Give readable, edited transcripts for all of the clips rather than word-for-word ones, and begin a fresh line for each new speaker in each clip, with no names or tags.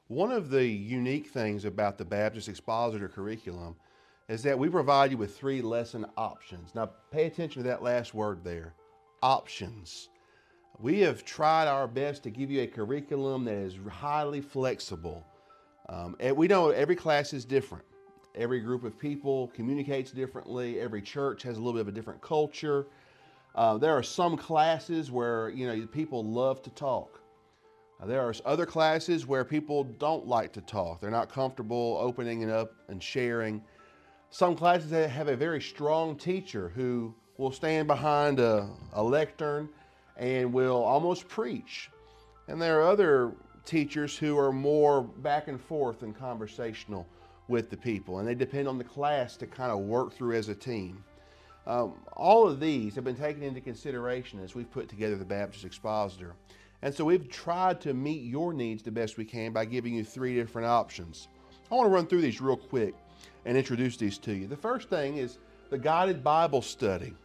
One of the unique things about the Baptist Expositor curriculum is that we provide you with 3 lesson options. Now, pay attention to that last word there, options. We have tried our best to give you a curriculum that is highly flexible. And we know every class is different. Every group of people communicates differently. Every church has a little bit of a different culture. There are some classes where people love to talk. There are other classes where people don't like to talk. They're not comfortable opening it up and sharing. Some classes that have a very strong teacher who will stand behind a lectern and will almost preach. And there are other teachers who are more back and forth and conversational with the people, and they depend on the class to kind of work through as a team. All of these have been taken into consideration as we've put together the Baptist Expositor. And so we've tried to meet your needs the best we can by giving you 3 different options. I want to run through these real quick and introduce these to you. The first thing is the guided Bible study.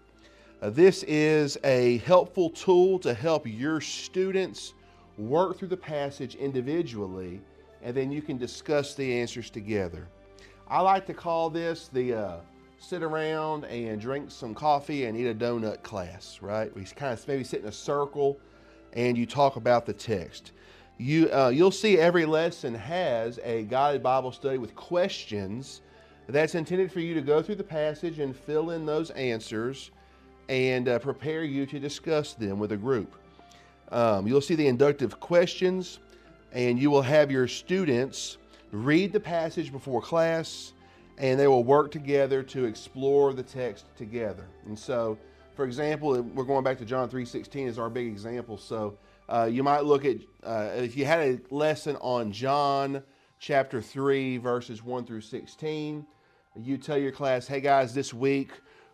This is a helpful tool to help your students work through the passage individually, and then you can discuss the answers together. I like to call this the sit around and drink some coffee and eat a donut class, right? We kind of maybe sit in a circle and you talk about the text. You'll see every lesson has a guided Bible study with questions that's intended for you to go through the passage and fill in those answers and prepare you to discuss them with a group. You'll see the inductive questions, and you will have your students read the passage before class, and they will work together to explore the text together. And so, for example, we're going back to John 3:16 as our big example. So you might look at, if you had a lesson on John chapter 3, verses 1 through 16, you tell your class, hey guys, this week,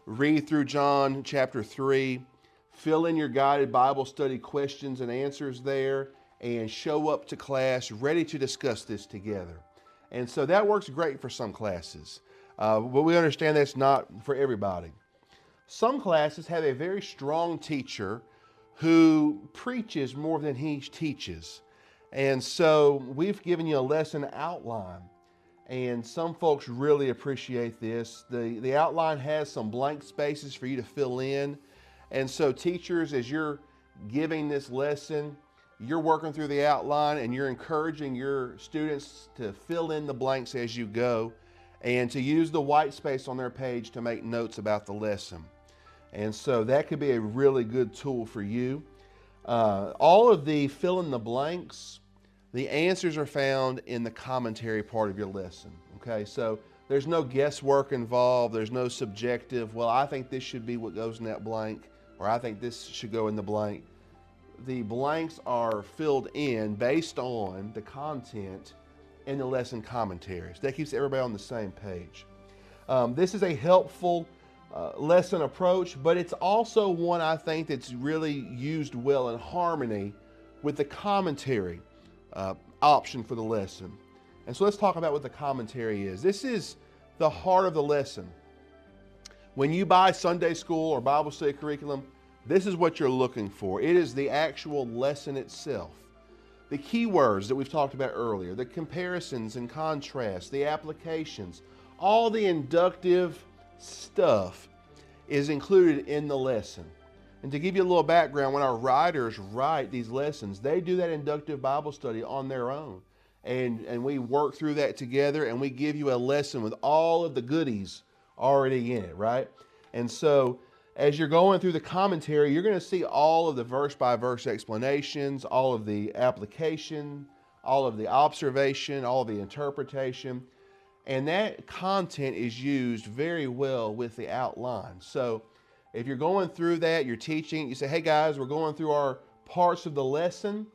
read through John chapter 3, fill in your guided Bible study questions and answers there, and show up to class ready to discuss this together. And so that works great for some classes, but we understand that's not for everybody. Some classes have a very strong teacher who preaches more than he teaches. And so we've given you a lesson outline, and some folks really appreciate this. The outline has some blank spaces for you to fill in. And so teachers, as you're giving this lesson, you're working through the outline and you're encouraging your students to fill in the blanks as you go and to use the white space on their page to make notes about the lesson. And so that could be a really good tool for you. All of the fill in the blanks, the answers are found in the commentary part of your lesson. Okay, so there's no guesswork involved. There's no subjective, well, I think this should be what goes in that blank, or I think this should go in the blank. The blanks are filled in based on the content in the lesson commentaries. That keeps everybody on the same page. This is a helpful lesson approach, but it's also one I think that's really used well in harmony with the commentary option for the lesson. And so let's talk about what the commentary is. This is the heart of the lesson. When you buy Sunday school or Bible study curriculum, this is what you're looking for. It is the actual lesson itself. The keywords that we've talked about earlier, the comparisons and contrasts, the applications, all the inductive stuff is included in the lesson. And to give you a little background, when our writers write these lessons, they do that inductive Bible study on their own. And we work through that together, and we give you a lesson with all of the goodies already in it, right? And so as you're going through the commentary, you're going to see all of the verse-by-verse explanations, all of the application, all of the observation, all of the interpretation. And that content is used very well with the outline. So if you're going through that, you're teaching, you say, hey guys, we're going through our parts of the lesson,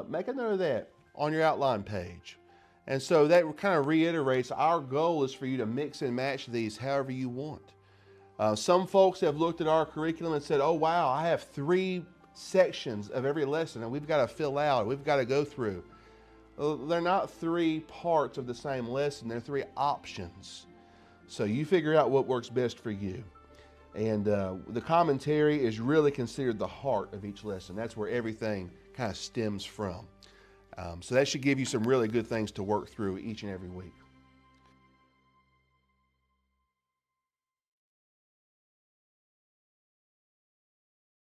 make a note of that on your outline page. And so that kind of reiterates our goal is for you to mix and match these however you want. Some folks have looked at our curriculum and said, oh wow, I have 3 sections of every lesson and we've got to fill out, we've got to go through. They're not 3 parts of the same lesson, they're 3 options. So you figure out what works best for you. And the commentary is really considered the heart of each lesson. That's where everything kind of stems from. So that should give you some really good things to work through each and every week.